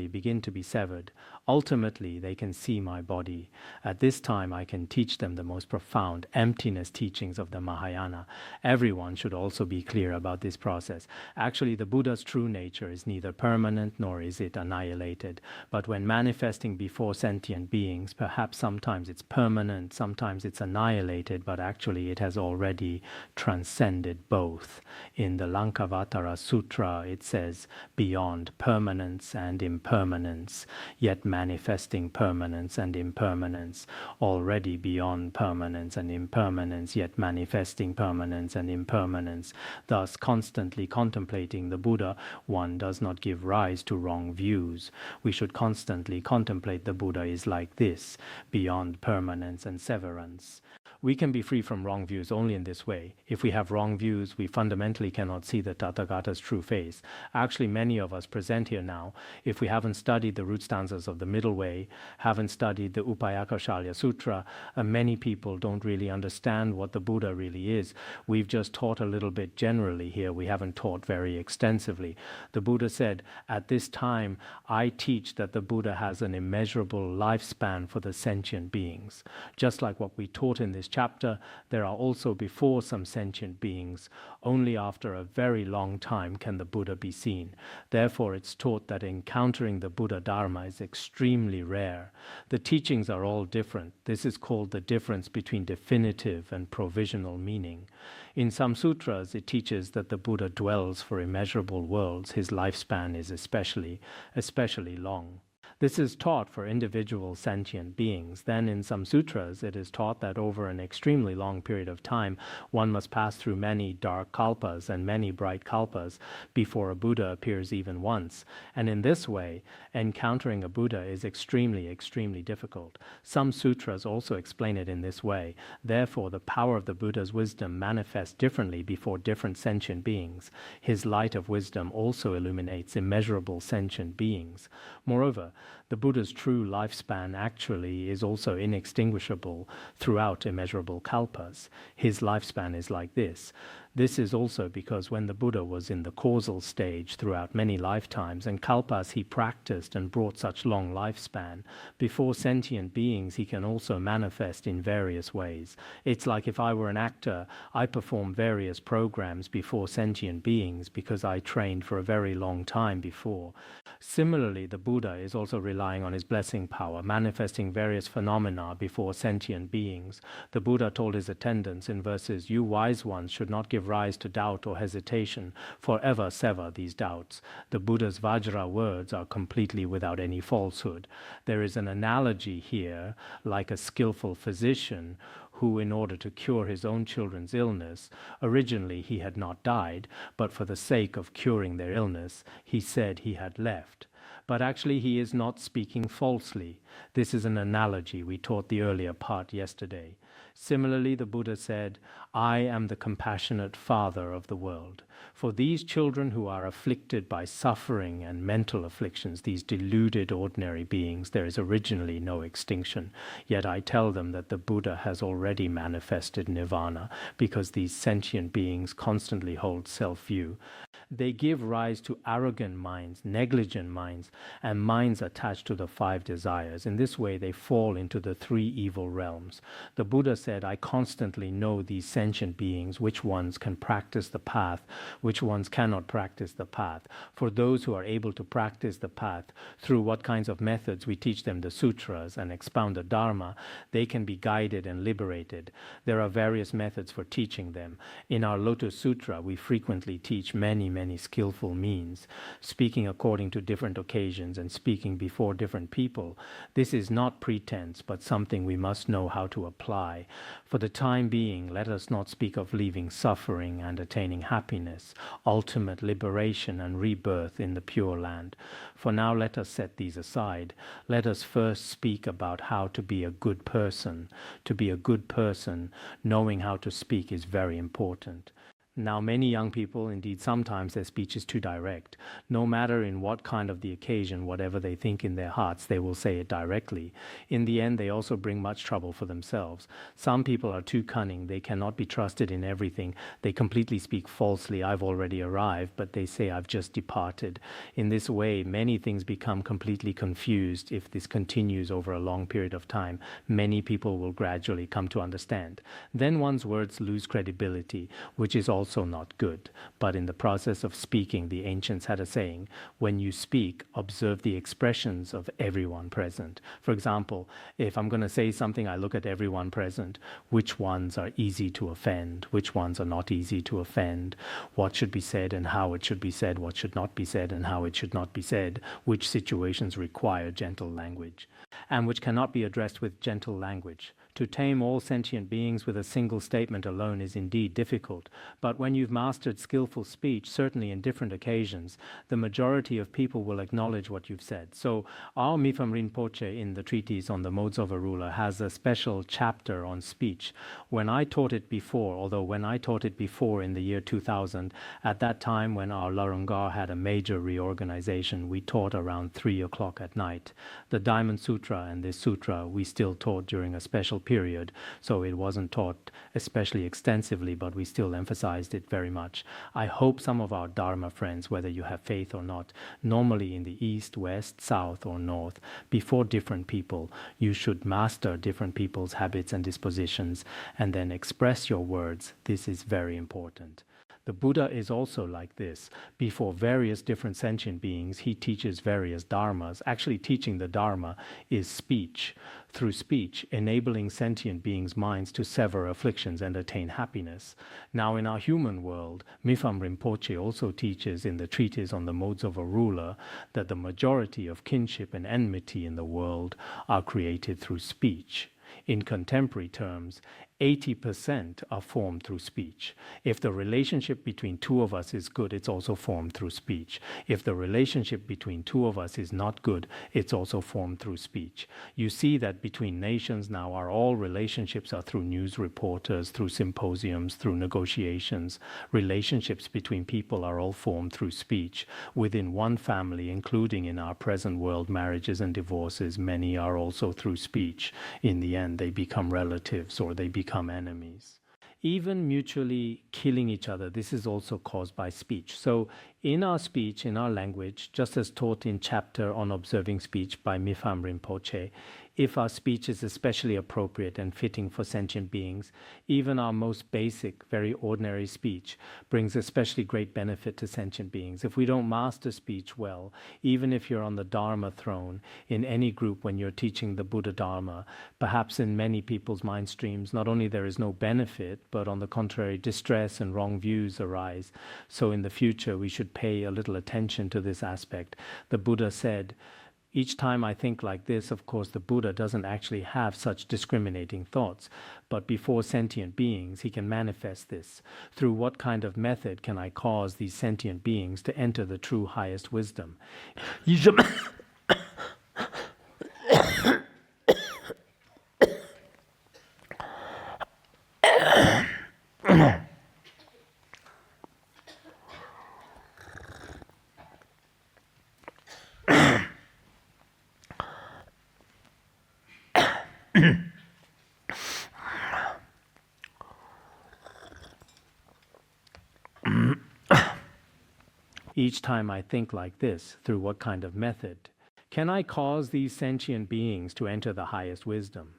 begin to be severed. Ultimately, they can see my body. At this time, I can teach them the most profound emptiness teachings of the Mahayana. Everyone should also be clear about this process. Actually, the Buddha's true nature is neither permanent nor is it annihilated. But when manifesting before sentient beings, perhaps sometimes it's permanent, sometimes it's annihilated, but actually it has already transcended both. In the Lankavatara Sutra, it says, beyond permanence and impermanence, yet manifesting permanence and impermanence, already beyond permanence and impermanence, yet manifesting permanence and impermanence. Thus, constantly contemplating the Buddha, one does not give rise to wrong views. We should constantly contemplate the Buddha is like this, beyond permanence and severance. We can be free from wrong views only in this way. If we have wrong views, we fundamentally cannot see the Tathagata's true face. Actually, many of us present here now, if we haven't studied the root stanzas of the Middle Way, haven't studied the Upayakashalya Sutra, many people don't really understand what the Buddha really is. We've just taught a little bit generally here. We haven't taught very extensively. The Buddha said, at this time, I teach that the Buddha has an immeasurable lifespan for the sentient beings. Just like what we taught in this chapter, there are also before some sentient beings. Only after a very long time can the Buddha be seen. Therefore, it's taught that encountering the Buddha Dharma is extremely rare. The teachings are all different. This is called the difference between definitive and provisional meaning. In some sutras, it teaches that the Buddha dwells for immeasurable worlds. His lifespan is especially long. This is taught for individual sentient beings. Then in some sutras, it is taught that over an extremely long period of time, one must pass through many dark kalpas and many bright kalpas before a Buddha appears even once. And in this way, encountering a Buddha is extremely difficult. Some sutras also explain it in this way. Therefore, the power of the Buddha's wisdom manifests differently before different sentient beings. His light of wisdom also illuminates immeasurable sentient beings. Moreover, the Buddha's true lifespan actually is also inextinguishable throughout immeasurable kalpas. His lifespan is like this. This is also because when the Buddha was in the causal stage throughout many lifetimes and kalpas he practiced and brought such long lifespan, before sentient beings he can also manifest in various ways. It's like if I were an actor, I perform various programs before sentient beings because I trained for a very long time before. Similarly, the Buddha is also relying on his blessing power, manifesting various phenomena before sentient beings. The Buddha told his attendants in verses, "You wise ones should not give rise to doubt or hesitation, forever sever these doubts." The Buddha's Vajra words are completely without any falsehood. There is an analogy here, like a skillful physician who, in order to cure his own children's illness, originally he had not died, but for the sake of curing their illness, he said he had left. But actually he is not speaking falsely. This is an analogy. We taught the earlier part yesterday. Similarly, the Buddha said, "I am the compassionate Father of the world. For these children who are afflicted by suffering and mental afflictions, these deluded ordinary beings, there is originally no extinction. Yet I tell them that the Buddha has already manifested nirvana, because these sentient beings constantly hold self-view. They give rise to arrogant minds, negligent minds, and minds attached to the 5 desires. In this way, they fall into the 3 evil realms. The Buddha said, I constantly know these sentient beings, which ones can practice the path, which ones cannot practice the path. For those who are able to practice the path, through what kinds of methods we teach them the sutras and expound the Dharma, they can be guided and liberated. There are various methods for teaching them. In our Lotus Sutra, we frequently teach many skillful means, speaking according to different occasions and speaking before different people. This is not pretense, but something we must know how to apply. For the time being, let us not speak of leaving suffering and attaining happiness, ultimate liberation and rebirth in the Pure Land. For now, let us set these aside. Let us first speak about how to be a good person. To be a good person, knowing how to speak is very important. Now, many young people, indeed sometimes their speech is too direct. No matter in what kind of the occasion, whatever they think in their hearts, they will say it directly. In the end, they also bring much trouble for themselves. Some people are too cunning. They cannot be trusted in everything. They completely speak falsely. I've already arrived, but they say I've just departed. In this way, many things become completely confused. If this continues over a long period of time, many people will gradually come to understand. Then one's words lose credibility, which is also not good. But in the process of speaking, the ancients had a saying, when you speak, observe the expressions of everyone present. For example, if I'm going to say something, I look at everyone present. Which ones are easy to offend? Which ones are not easy to offend? What should be said and how it should be said? What should not be said and how it should not be said? Which situations require gentle language? and which cannot be addressed with gentle language. To tame all sentient beings with a single statement alone is indeed difficult, but when you've mastered skillful speech, certainly in different occasions, the majority of people will acknowledge what you've said. So our Mipham Rinpoche in the treatise on the modes of a ruler has a special chapter on speech. When I taught it before in the year 2000, at that time when our Larungar had a major reorganization, we taught around 3 o'clock at night. The Diamond Sutra and this sutra we still taught during a special period, so it wasn't taught especially extensively, but we still emphasized it very much. I hope some of our Dharma friends, whether you have faith or not, normally in the east, west, south, or north, before different people, you should master different people's habits and dispositions and then express your words. This is very important. The Buddha is also like this. Before various different sentient beings, he teaches various dharmas. Actually, teaching the dharma is speech. Through speech, enabling sentient beings' minds to sever afflictions and attain happiness. Now, in our human world, Mipham Rinpoche also teaches in the treatise on the modes of a ruler that the majority of kinship and enmity in the world are created through speech. In contemporary terms, 80% are formed through speech. If the relationship between two of us is good, it's also formed through speech. If the relationship between two of us is not good, it's also formed through speech. You see that between nations now all relationships are through news reporters, through symposiums, through negotiations. Relationships between people are all formed through speech. Within one family, including in our present world, marriages and divorces, many are also through speech. In the end, they become relatives or they become enemies. Even mutually killing each other, this is also caused by speech. So in our speech, in our language, just as taught in chapter on observing speech by Mipham Rinpoche, if our speech is especially appropriate and fitting for sentient beings, even our most basic, very ordinary speech brings especially great benefit to sentient beings. If we don't master speech well, even if you're on the Dharma throne in any group when you're teaching the Buddha Dharma, perhaps in many people's mind streams, not only there is no benefit, but on the contrary, distress and wrong views arise. So in the future, we should pay a little attention to this aspect. The Buddha said, each time I think like this, of course, the Buddha doesn't actually have such discriminating thoughts, but before sentient beings, he can manifest this. Through what kind of method can I cause these sentient beings to enter the true highest wisdom? Each time I think like this, through what kind of method can I cause these sentient beings to enter the highest wisdom?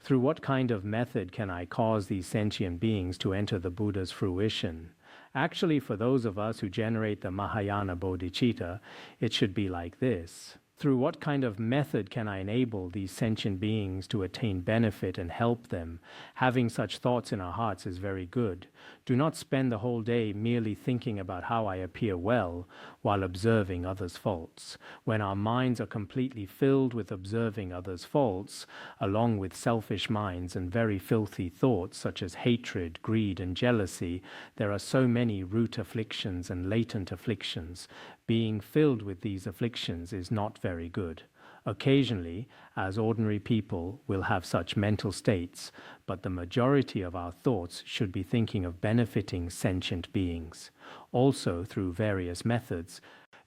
Through what kind of method can I cause these sentient beings to enter the Buddha's fruition? Actually, for those of us who generate the Mahayana bodhicitta, it should be like this. Through what kind of method can I enable these sentient beings to attain benefit and help them? Having such thoughts in our hearts is very good. Do not spend the whole day merely thinking about how I appear well while observing others' faults. When our minds are completely filled with observing others' faults, along with selfish minds and very filthy thoughts such as hatred, greed, and jealousy, there are so many root afflictions and latent afflictions. Being filled with these afflictions is not very good. Occasionally, as ordinary people, we'll have such mental states, but the majority of our thoughts should be thinking of benefiting sentient beings. Also, through various methods,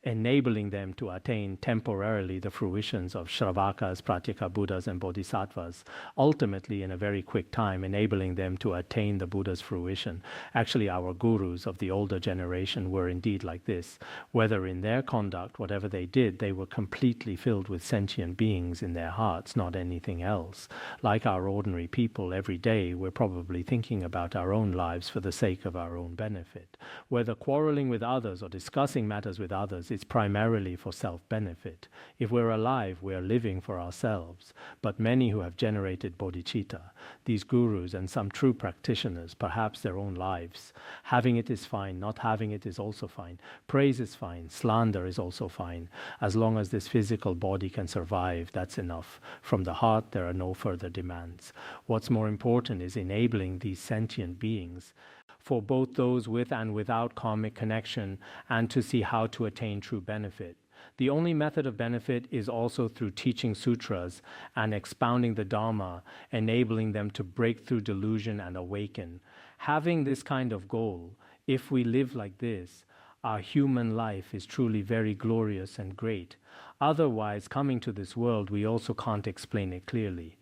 enabling them to attain temporarily the fruitions of Shravakas, Pratyeka Buddhas, and Bodhisattvas, ultimately in a very quick time enabling them to attain the Buddha's fruition. Actually, our gurus of the older generation were indeed like this. Whether in their conduct, whatever they did, they were completely filled with sentient beings in their hearts, not anything else. Like our ordinary people, every day we're probably thinking about our own lives for the sake of our own benefit. Whether quarreling with others or discussing matters with others, it's primarily for self-benefit. If we're alive, we're living for ourselves. But many who have generated bodhicitta, these gurus and some true practitioners, perhaps their own lives, having it is fine, not having it is also fine. Praise is fine, slander is also fine. As long as this physical body can survive, that's enough. enough. From the heart, there are no further demands. What's more important is enabling these sentient beings, for both those with and without karmic connection, and to see how to attain true benefit. The only method of benefit is also through teaching sutras and expounding the Dharma, enabling them to break through delusion and awaken. Having this kind of goal, if we live like this, our human life is truly very glorious and great. Otherwise, coming to this world, we also can't explain it clearly.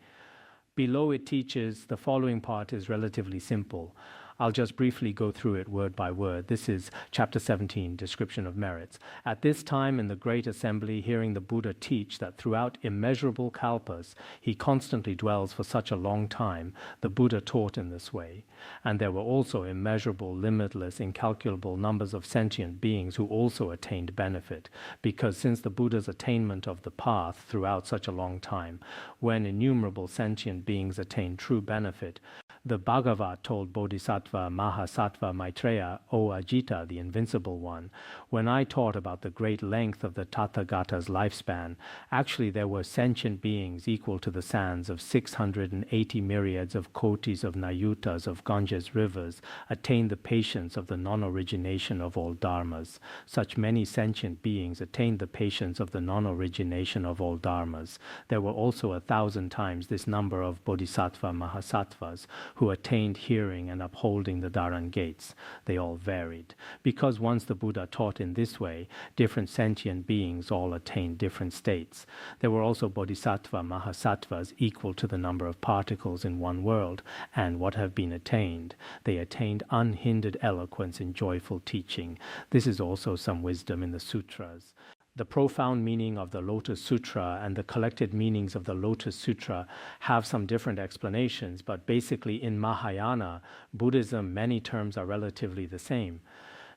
Below it teaches, the following part is relatively simple. I'll just briefly go through it word by word. This is chapter 17, Description of Merits. At this time in the great assembly, hearing the Buddha teach that throughout immeasurable kalpas, he constantly dwells for such a long time, the Buddha taught in this way. And there were also immeasurable, limitless, incalculable numbers of sentient beings who also attained benefit, because since the Buddha's attainment of the path throughout such a long time, when innumerable sentient beings attained true benefit, the Bhagavat told Bodhisattva Mahasattva Maitreya, O Ajita, the Invincible One, when I taught about the great length of the Tathagata's lifespan, actually there were sentient beings equal to the sands of 680 myriads of kotis of Nayutas of Ganges rivers attained the patience of the non-origination of all dharmas. Such many sentient beings attained the patience of the non-origination of all dharmas. There were also 1,000 times this number of Bodhisattva Mahasattvas who attained hearing and upholding the Dharan gates. They all varied. Because once the Buddha taught in this way, different sentient beings all attained different states. There were also Bodhisattva Mahasattvas equal to the number of particles in one world, and what have been attained? They attained unhindered eloquence in joyful teaching. This is also some wisdom in the sutras. The profound meaning of the Lotus Sutra and the collected meanings of the Lotus Sutra have some different explanations, but basically in Mahayana Buddhism, many terms are relatively the same.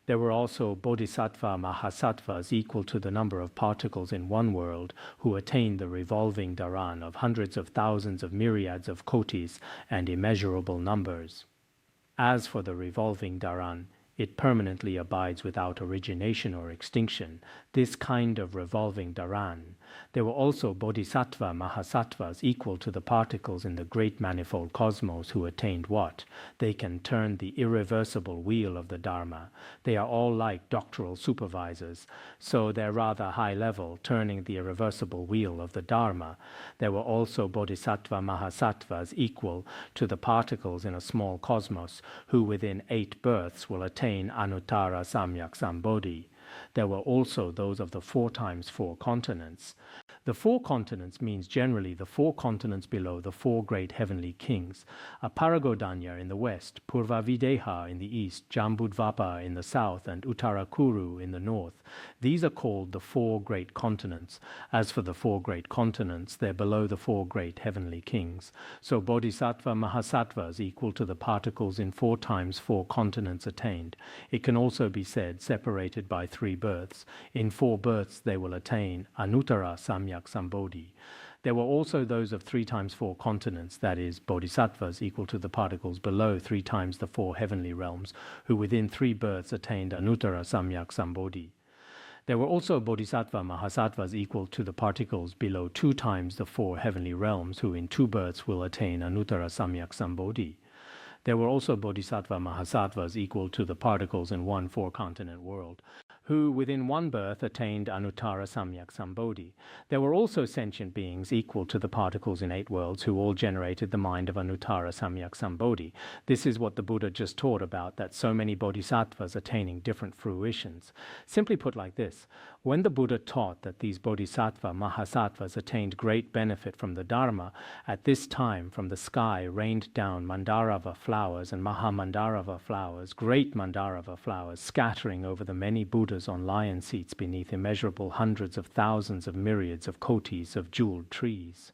There were also Bodhisattva Mahasattvas equal to the number of particles in one world who attained the revolving Dharan of hundreds of thousands of myriads of kotis and immeasurable numbers. As for the revolving Dharan, it permanently abides without origination or extinction, this kind of revolving Dharan. There were also Bodhisattva Mahasattvas equal to the particles in the great manifold cosmos who attained what? They can turn the irreversible wheel of the Dharma. They are all like doctoral supervisors, so they're rather high level, turning the irreversible wheel of the Dharma. There were also Bodhisattva Mahasattvas equal to the particles in a small cosmos who within 8 births will attain Anuttara Samyak Sambodhi. There were also those of the 4 times 4 continents. The 4 continents means generally the 4 continents below the 4 great heavenly kings, Aparagodanya in the west, Purvavideha in the east, Jambudvapa in the south, and Uttarakuru in the north. These are called the 4 great continents. As for the 4 great continents, they're below the 4 great heavenly kings. So Bodhisattva Mahasattvas equal to the particles in 4 times 4 continents attained. It can also be said separated by 3 births. In 4 births they will attain Anuttara Samyak Sambodhi. There were also those of 3 times 4 continents, that is, Bodhisattvas equal to the particles below 3 times the 4 heavenly realms, who within 3 births attained Anuttara Samyak Sambodhi. There were also Bodhisattva Mahasattvas equal to the particles below 2 times the 4 heavenly realms, who in 2 births will attain Anuttara Samyak Sambodhi. There were also Bodhisattva Mahasattvas equal to the particles in 1 4-continent world, who within 1 birth attained Anuttara Samyak Sambodhi. There were also sentient beings equal to the particles in 8 worlds who all generated the mind of Anuttara Samyak Sambodhi. This is what the Buddha just taught about, that so many bodhisattvas attaining different fruitions. Simply put like this, when the Buddha taught that these bodhisattva mahasattvas attained great benefit from the Dharma, at this time from the sky rained down Mandarava flowers and Mahamandarava flowers, great Mandarava flowers, scattering over the many Buddhas on lion seats beneath immeasurable hundreds of thousands of myriads of kotis of jeweled trees.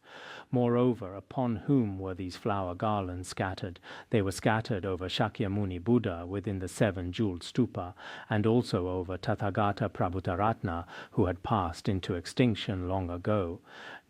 Moreover, upon whom were these flower garlands scattered? They were scattered over Shakyamuni Buddha within the 7 jeweled stupa, and also over Tathagata Prabhutaratna, who had passed into extinction long ago.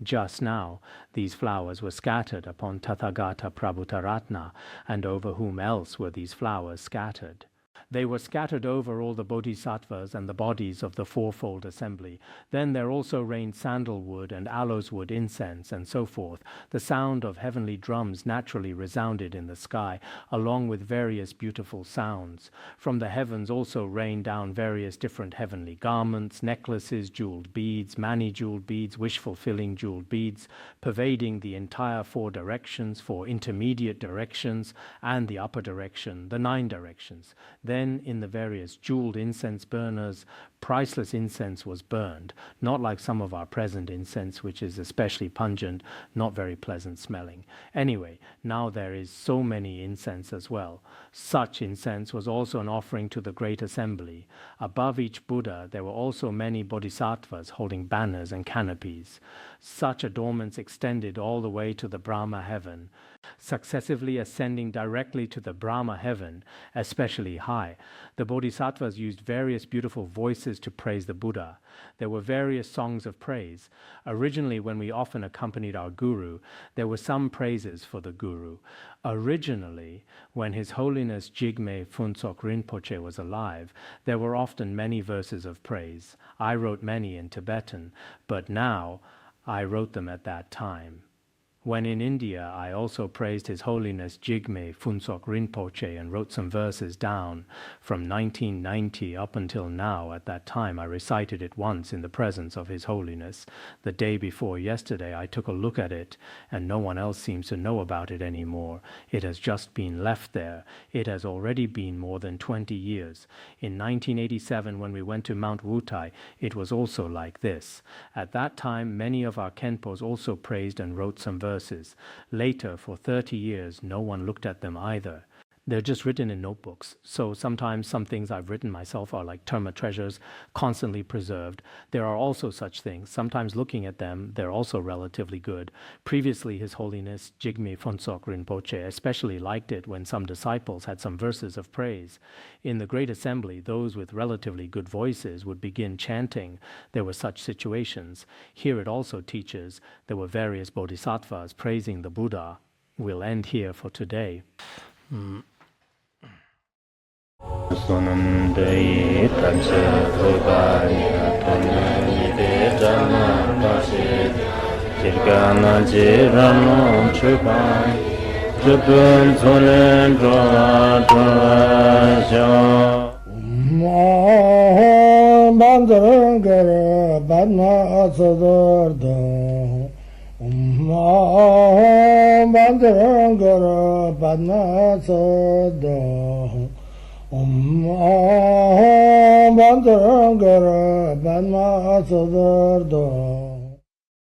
Just now, these flowers were scattered upon Tathagata Prabhutaratna, and over whom else were these flowers scattered? They were scattered over all the bodhisattvas and the bodies of the fourfold assembly. Then there also rained sandalwood and aloeswood incense and so forth. The sound of heavenly drums naturally resounded in the sky, along with various beautiful sounds. From the heavens also rained down various different heavenly garments, necklaces, jeweled beads, mani-jeweled beads, wish-fulfilling jeweled beads, pervading the entire 4 directions, 4 intermediate directions, and the upper direction, the 9 directions. Then in the various jeweled incense burners, priceless incense was burned, not like some of our present incense, which is especially pungent, not very pleasant smelling. Anyway, now there is so many incense as well. Such incense was also an offering to the great assembly. Above each Buddha, there were also many bodhisattvas holding banners and canopies. Such adornments extended all the way to the Brahma heaven, successively ascending directly to the Brahma heaven, especially high. The bodhisattvas used various beautiful voices to praise the Buddha. There were various songs of praise. Originally, when we often accompanied our guru, there were some praises for the guru. Originally, when His Holiness Jigme Phuntsok Rinpoche was alive, there were often many verses of praise. I wrote many in Tibetan, but now I wrote them at that time. When in India, I also praised His Holiness Jigme Phuntsok Rinpoche and wrote some verses down from 1990 up until now. At that time, I recited it once in the presence of His Holiness. The day before yesterday, I took a look at it, and no one else seems to know about it anymore. It has just been left there. It has already been more than 20 years. In 1987, when we went to Mount Wutai, it was also like this. At that time, many of our Khenpos also praised and wrote some verses. Later, for 30 years, no one looked at them either. They're just written in notebooks, so sometimes some things I've written myself are like terma treasures, constantly preserved. There are also such things. Sometimes looking at them, they're also relatively good. Previously, His Holiness Jigme Phuntsok Rinpoche especially liked it when some disciples had some verses of praise. In the Great Assembly, those with relatively good voices would begin chanting. There were such situations. Here it also teaches there were various bodhisattvas praising the Buddha. We'll end here for today. Sonam dei tamse rubaya tonne de jana pase jirgana jirano chupai jupun sonen droa droa bandar gara badna asadar bandar gara badna asadar bandar gara badna asadar